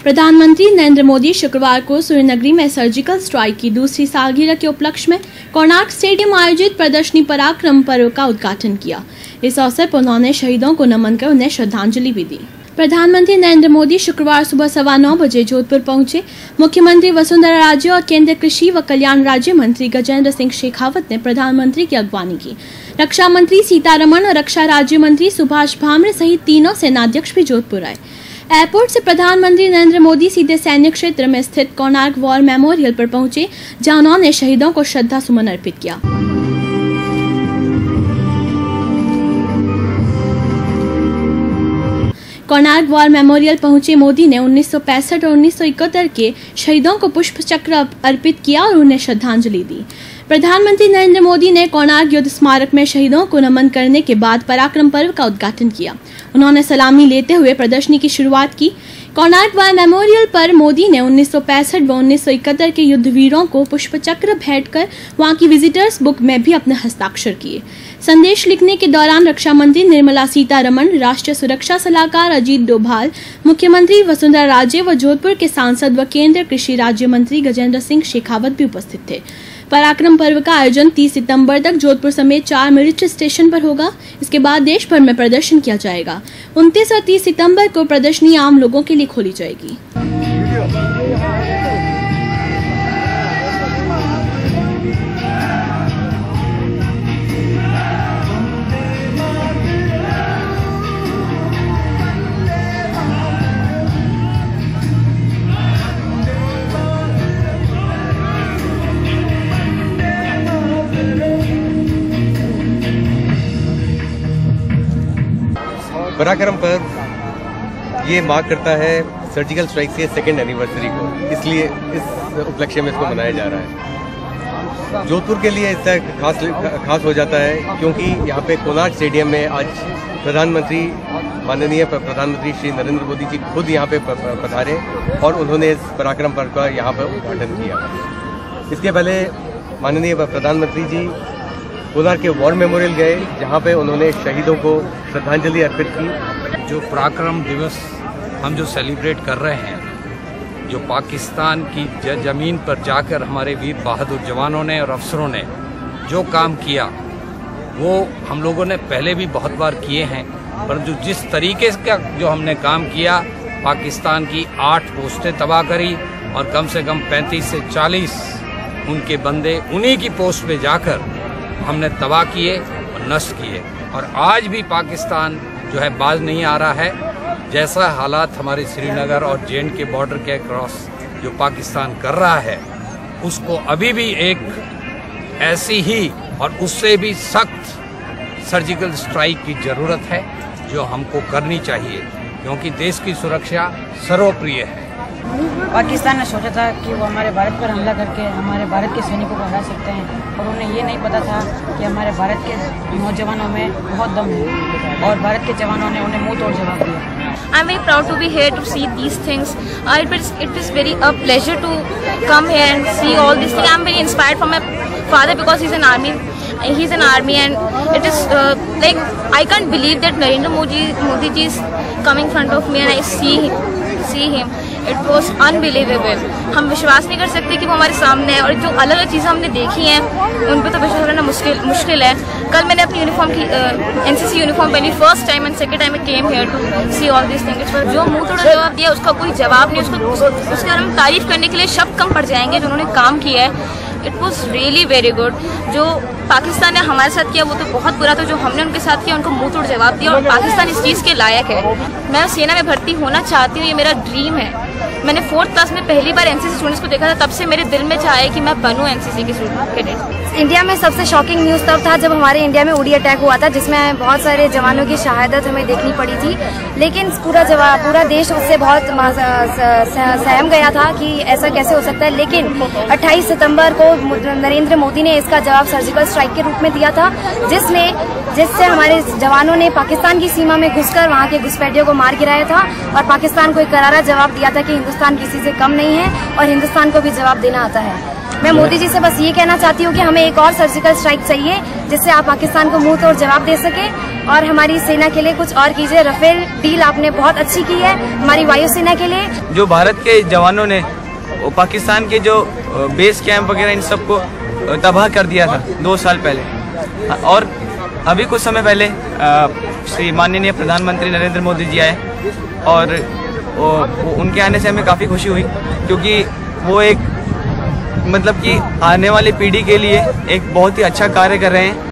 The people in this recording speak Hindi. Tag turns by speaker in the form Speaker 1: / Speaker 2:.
Speaker 1: प्रधानमंत्री नरेंद्र मोदी शुक्रवार को सूर्यनगरी में सर्जिकल स्ट्राइक की दूसरी सालगिरह के उपलक्ष्य में कोणार्क स्टेडियम आयोजित प्रदर्शनी पराक्रम पर्व का उद्घाटन किया। इस अवसर पर उन्होंने शहीदों को नमन कर उन्हें श्रद्धांजलि भी दी। प्रधानमंत्री नरेंद्र मोदी शुक्रवार सुबह 9:15 बजे जोधपुर पहुंचे। मुख्यमंत्री वसुंधरा राजे और केंद्रीय कृषि व कल्याण राज्य मंत्री गजेंद्र सिंह शेखावत ने प्रधानमंत्री की अगवानी की। रक्षा मंत्री सीतारमण और रक्षा राज्य मंत्री सुभाष भामरे सहित तीनों सेनाध्यक्ष भी जोधपुर आए। एयरपोर्ट से प्रधानमंत्री नरेंद्र मोदी सीधे सैन्य क्षेत्र में स्थित कोणार्क वॉर मेमोरियल पर पहुंचे, जहां उन्होंने शहीदों को श्रद्धा सुमन अर्पित किया। कोणार्क वॉर मेमोरियल पहुंचे मोदी ने 1965 और 1971 के शहीदों को पुष्प चक्र अर्पित किया और उन्हें श्रद्धांजलि दी। प्रधानमंत्री नरेंद्र मोदी ने कोणार्क युद्ध स्मारक में शहीदों को नमन करने के बाद पराक्रम पर्व का उद्घाटन किया। उन्होंने सलामी लेते हुए प्रदर्शनी की शुरुआत की। कोणार्क वॉर मेमोरियल पर मोदी ने 1965 व 1971 के युद्धवीरों को पुष्प चक्र भेंट कर वहां की विजिटर्स बुक में भी अपने हस्ताक्षर किए। संदेश लिखने के दौरान रक्षा मंत्री निर्मला सीतारमण, राष्ट्रीय सुरक्षा सलाहकार अजीत डोभाल, मुख्यमंत्री वसुंधरा राजे व जोधपुर के सांसद व केंद्रीय कृषि राज्य मंत्री गजेंद्र सिंह शेखावत भी उपस्थित थे। पराक्रम पर्व का आयोजन 30 सितंबर तक जोधपुर समेत 4 मिलिट्री स्टेशन पर होगा। इसके बाद देश भर में प्रदर्शन किया जाएगा। 29 और 30 सितंबर को प्रदर्शनी आम लोगों के लिए खोली जाएगी।
Speaker 2: पराक्रम पर्व ये मार्क करता है सर्जिकल स्ट्राइक के 2nd एनिवर्सरी को, इसलिए इस उपलक्ष्य में इसको मनाया जा रहा है। जोधपुर के लिए इसका खास हो जाता है क्योंकि यहाँ पे कोणार्क स्टेडियम में आज माननीय प्रधानमंत्री श्री नरेंद्र मोदी जी खुद यहाँ पे पधारे और उन्होंने इस पराक्रम पर्व का यहाँ पर उद्घाटन किया। इसके पहले माननीय प्रधानमंत्री जी कोणार्क के वॉर मेमोरियल गए, जहाँ पे उन्होंने शहीदों को श्रद्धांजलि अर्पित की।
Speaker 3: जो पराक्रम दिवस हम जो सेलिब्रेट कर रहे हैं, जो पाकिस्तान की ज़मीन पर जाकर हमारे वीर बहादुर जवानों ने और अफसरों ने जो काम किया, वो हम लोगों ने पहले भी बहुत बार किए हैं, परंतु जिस तरीके का जो हमने काम किया, पाकिस्तान की 8 पोस्टें तबाह करी और कम से कम 35 से 40 उनके बंदे उन्हीं की पोस्ट पे जाकर हमने तबाह किए और नष्ट किए। और आज भी पाकिस्तान जो है बाज नहीं आ रहा है। जैसा हालात हमारे श्रीनगर और जे.एंड के बॉर्डर के क्रॉस जो पाकिस्तान कर रहा है, उसको अभी भी एक ऐसी ही और उससे भी सख्त सर्जिकल स्ट्राइक की ज़रूरत है, जो हमको करनी चाहिए, क्योंकि देश की सुरक्षा सर्वप्रिय है।
Speaker 4: पाकिस्तान ने सोचा था कि वो हमारे भारत पर हमला करके हमारे भारत के सैनिकों को हरा सकते हैं, और उन्हें ये नहीं पता था कि हमारे भारत के नौजवानों में बहुत दम है, और भारत के जवानों ने उन्हें मुंह तोड़ जवाब दिया।
Speaker 5: I'm very proud to be here to see these things. It is very a pleasure to come here and see all these things. I'm very inspired from my father because he's an army. And it is like I can't believe that Narendra Modi ji is coming in front of me and I see him. It was unbelievable. हम विश्वास नहीं कर सकते कि वो हमारे सामने है, और जो अलग अलग चीज़ें हमने देखी हैं उन पर तो विश्वास करना मुश्किल है। कल मैंने अपनी यूनिफॉर्म की NCC यूनिफॉर्म पहनी, first time and second time I came here to see all this things. जो मुंह तोड़ जवाब दिया उसका कोई जवाब नहीं, उसके बारे में तारीफ करने के लिए शब्द कम पड़ जाएंगे जो उन्होंने काम किया है। It was really very good. जो पाकिस्तान ने हमारे साथ किया वो तो बहुत बुरा था, जो हमने उनके साथ किया उनको मुंह तोड़ जवाब दिया, और पाकिस्तान इस चीज़ के लायक है। मैं सेना में भर्ती होना चाहती हूँ, ये मेरा ड्रीम है। मैंने 4th क्लास में पहली बार NCC स्टूडेंट्स को देखा था, तब से मेरे दिल में चाहे कि मैं बनूं NCC की कैडेट।
Speaker 6: इंडिया में सबसे शॉकिंग न्यूज़ तब था जब हमारे इंडिया में उड़ी अटैक हुआ था, जिसमें बहुत सारे जवानों की शहादत हमें देखनी पड़ी थी, लेकिन पूरा देश उससे बहुत सहम गया था कि ऐसा कैसे हो सकता है। लेकिन 28 सितंबर को नरेंद्र मोदी ने इसका जवाब सर्जिकल स्ट्राइक के रूप में दिया था, जिससे हमारे जवानों ने पाकिस्तान की सीमा में घुसकर वहां के घुसपैठियों को मार गिराया था, और पाकिस्तान को एक करारा जवाब दिया था कि हिंदुस्तान किसी से कम नहीं है और हिंदुस्तान को भी जवाब देना आता है। मैं मोदी जी से बस ये कहना चाहती हूँ कि हमें एक और सर्जिकल स्ट्राइक चाहिए, जिससे आप पाकिस्तान को मुंह तोड़ जवाब दे सके और हमारी सेना के लिए कुछ और कीजिए। राफेल डील आपने बहुत अच्छी की है हमारी वायुसेना के लिए।
Speaker 7: जो भारत के जवानों ने पाकिस्तान के जो बेस कैंप वगैरह इन सबको तबाह कर दिया था 2 साल पहले, और अभी कुछ समय पहले श्री माननीय प्रधानमंत्री नरेंद्र मोदी जी आए और उनके आने से हमें काफ़ी खुशी हुई, क्योंकि वो एक मतलब कि आने वाली पीढ़ी के लिए एक बहुत ही अच्छा कार्य कर रहे हैं।